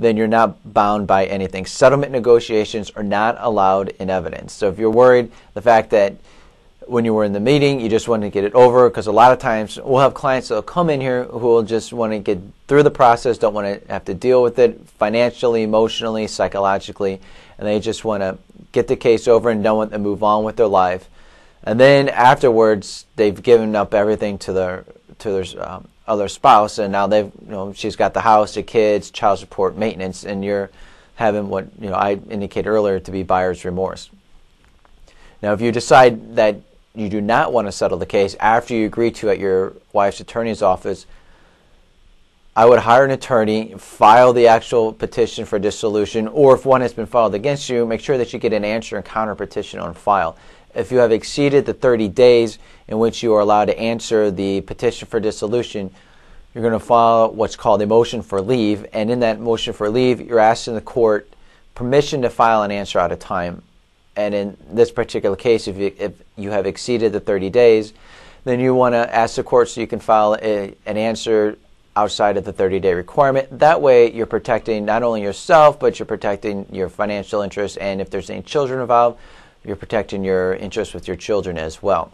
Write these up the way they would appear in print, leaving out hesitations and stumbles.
then you're not bound by anything. Settlement negotiations are not allowed in evidence. So if you're worried, the fact that when you were in the meeting, you just wanted to get it over, because a lot of times we'll have clients that will come in here who will just want to get through the process, don't want to have to deal with it financially, emotionally, psychologically, and they just want to get the case over and don't want to move on with their life. And then afterwards, they've given up everything to their other spouse, and now she's got the house, the kids, child support, maintenance, and you're having what I indicated earlier to be buyer's remorse. Now, if you decide that you do not want to settle the case after you agree to at your wife's attorney's office, I would hire an attorney, file the actual petition for dissolution, or if one has been filed against you, make sure that you get an answer and counter petition on file. If you have exceeded the 30 days in which you are allowed to answer the petition for dissolution, you're going to file what's called a motion for leave, and in that motion for leave, you're asking the court permission to file an answer out of time. And in this particular case, if you have exceeded the 30 days, then you want to ask the court so you can file an answer outside of the 30-day requirement. That way, you're protecting not only yourself, but you're protecting your financial interests, and if there's any children involved, you're protecting your interests with your children as well.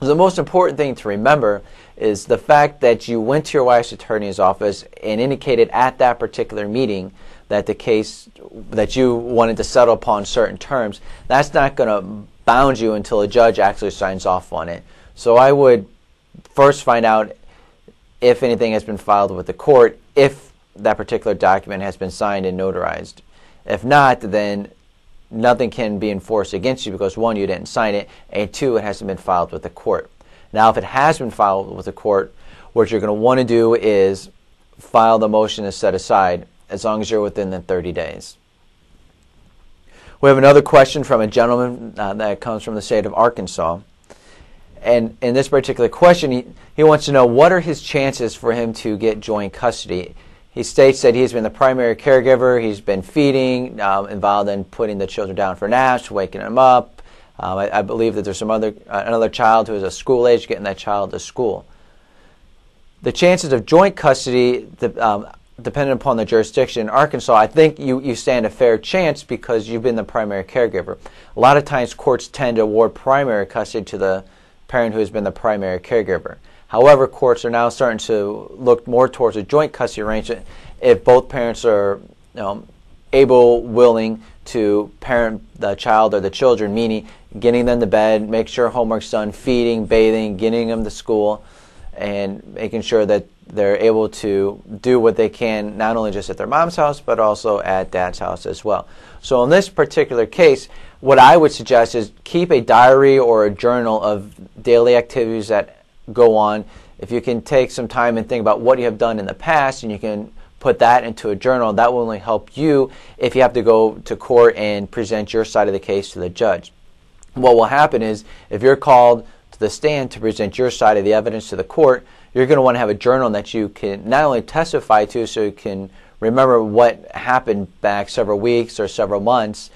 So the most important thing to remember is the fact that you went to your wife's attorney's office and indicated at that particular meeting that the case that you wanted to settle upon certain terms. That's not going to bound you until a judge actually signs off on it. So I would first find out if anything has been filed with the court, if that particular document has been signed and notarized. If not, then nothing can be enforced against you because, one, you didn't sign it, and two, it hasn't been filed with the court. Now, if it has been filed with the court, what you're going to want to do is file the motion to set aside, as long as you're within the 30 days. We have another question from a gentleman that comes from the state of Arkansas. And in this particular question, he wants to know, what are his chances for him to get joint custody? He states that he's been the primary caregiver, he's been feeding, involved in putting the children down for naps, waking them up. I believe that there's another child who is a school age, getting that child to school. The chances of joint custody, depending upon the jurisdiction in Arkansas, I think you stand a fair chance because you've been the primary caregiver. A lot of times courts tend to award primary custody to the parent who has been the primary caregiver. However, courts are now starting to look more towards a joint custody arrangement if both parents are able, willing to parent the child or the children, meaning getting them to bed, make sure homework's done, feeding, bathing, getting them to school, and making sure that they're able to do what they can, not only just at their mom's house, but also at dad's house as well. So in this particular case, what I would suggest is keep a diary or a journal of daily activities that go on. If you can take some time and think about what you have done in the past, and you can put that into a journal, that will only help you if you have to go to court and present your side of the case to the judge. What will happen is, if you're called to the stand to present your side of the evidence to the court, you're going to want to have a journal that you can not only testify to so you can remember what happened back several weeks or several months,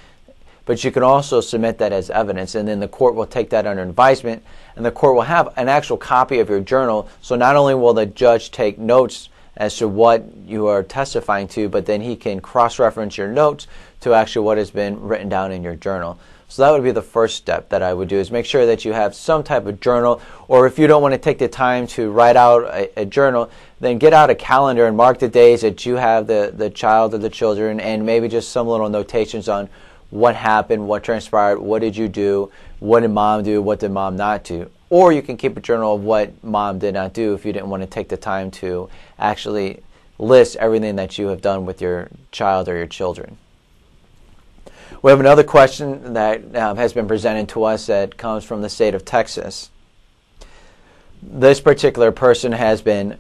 but you can also submit that as evidence, and then the court will take that under advisement, and the court will have an actual copy of your journal. So not only will the judge take notes as to what you are testifying to, but then he can cross-reference your notes to actually what has been written down in your journal. So that would be the first step that I would do, is make sure that you have some type of journal, or if you don't want to take the time to write out a journal, then get out a calendar and mark the days that you have the child or the children, and maybe just some little notations on what happened, what transpired, what did you do, what did mom do, what did mom not do. Or you can keep a journal of what mom did not do if you didn't want to take the time to actually list everything that you have done with your child or your children. We have another question that has been presented to us that comes from the state of Texas. This particular person has been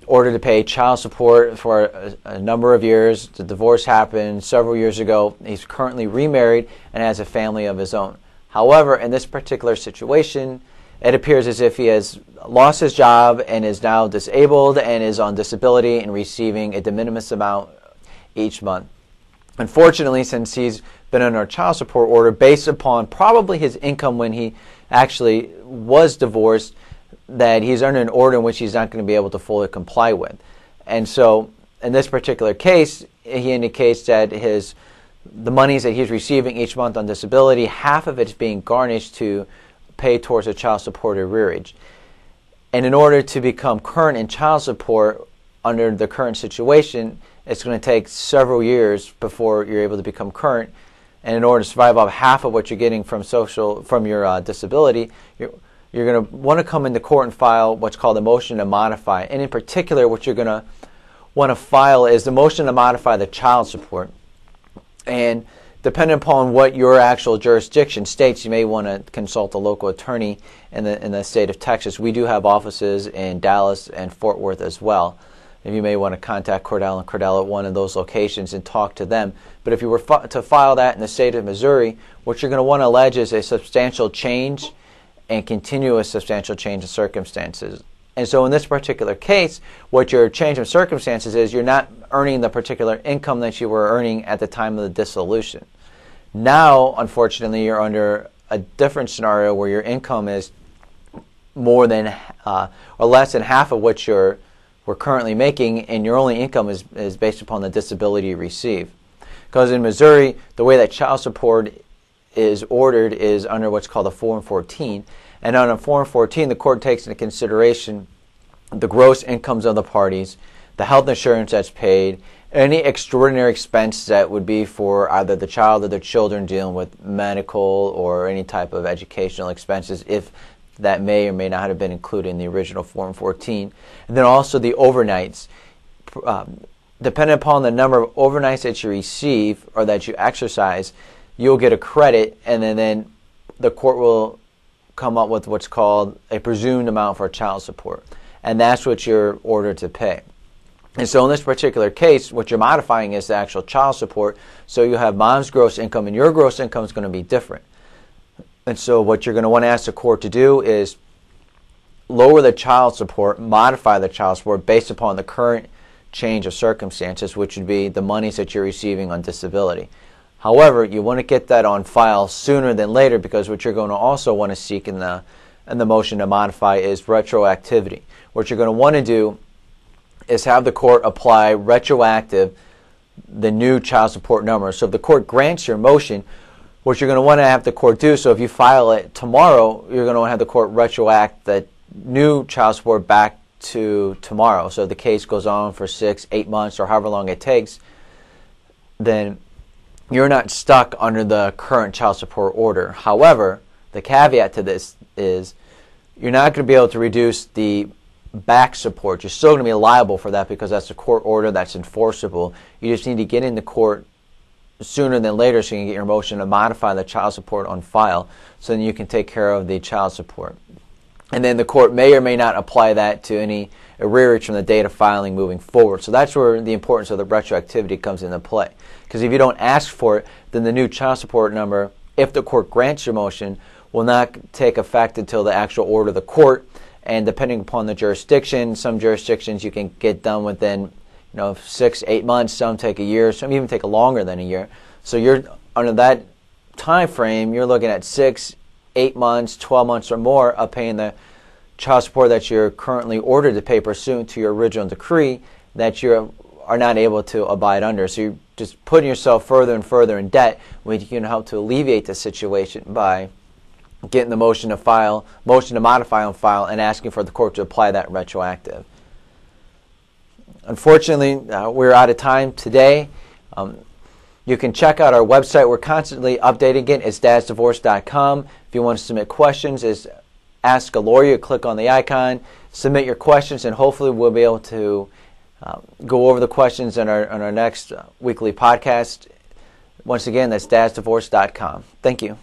ordered to pay child support for a number of years. The divorce happened several years ago. He's currently remarried and has a family of his own. However, in this particular situation, it appears as if he has lost his job and is now disabled and is on disability and receiving a de minimis amount each month. Unfortunately, since he's been under a child support order based upon probably his income when he actually was divorced, that he's under an order in which he's not going to be able to fully comply with. And so in this particular case, he indicates that the monies that he's receiving each month on disability, half of it is being garnished to pay towards a child support arrearage. And in order to become current in child support under the current situation, it's going to take several years before you're able to become current. And in order to survive off half of what you're getting from your disability, you're going to want to come into court and file what's called a motion to modify. And in particular, what you're going to want to file is the motion to modify the child support. And depending upon what your actual jurisdiction states, you may want to consult a local attorney in the state of Texas. We do have offices in Dallas and Fort Worth as well. And you may want to contact Cordell Cordell at one of those locations and talk to them. But if you were to file that in the state of Missouri, what you're going to want to allege is a substantial change and continuous substantial change in circumstances. And so in this particular case, what your change of circumstances is, you're not earning the particular income that you were earning at the time of the dissolution. Now, unfortunately, you're under a different scenario where your income is more than or less than half of what we're currently making, and your only income is based upon the disability you receive. Because in Missouri, the way that child support is ordered is under what's called a Form 14. And on a Form 14, the court takes into consideration the gross incomes of the parties, the health insurance that's paid, any extraordinary expense that would be for either the child or the children dealing with medical or any type of educational expenses, if that may or may not have been included in the original Form 14. And then also the overnights. Depending upon the number of overnights that you receive or that you exercise, you'll get a credit, and then the court will come up with what's called a presumed amount for child support. And that's what you're ordered to pay. And so in this particular case, what you're modifying is the actual child support. So you have mom's gross income, and your gross income is going to be different. And so what you're going to want to ask the court to do is lower the child support, modify the child support based upon the current change of circumstances, which would be the monies that you're receiving on disability. However, you want to get that on file sooner than later, because what you're going to also want to seek in the motion to modify is retroactivity. What you're going to want to do is have the court apply retroactive the new child support number. So if the court grants your motion, what you're going to want to have the court do, so if you file it tomorrow, you're going to want to have the court retroact the new child support back to tomorrow. So if the case goes on for 6, 8 months, or however long it takes, then you're not stuck under the current child support order. However, the caveat to this is you're not going to be able to reduce the back support. You're still going to be liable for that because that's a court order that's enforceable. You just need to get into court sooner than later so you can get your motion to modify the child support on file, so then you can take care of the child support. And then the court may or may not apply that to any arrearage from the date of filing moving forward. So that's where the importance of the retroactivity comes into play. Because if you don't ask for it, then the new child support number, if the court grants your motion, will not take effect until the actual order of the court. And depending upon the jurisdiction, some jurisdictions you can get done within 6, 8 months, some take a year, some even take longer than a year. So you're under that time frame, you're looking at 6, 8 months, 12 months or more of paying the child support that you're currently ordered to pay pursuant to your original decree that you are not able to abide under. So you're just putting yourself further and further in debt, which can help to alleviate the situation by getting the motion to modify on file and asking for the court to apply that retroactive. Unfortunately, we're out of time today. You can check out our website. We're constantly updating it. It's DadsDivorce.com. If you want to submit questions, it's Ask a Lawyer. Click on the icon, submit your questions, and hopefully we'll be able to go over the questions in our next weekly podcast. Once again, that's DadsDivorce.com. Thank you.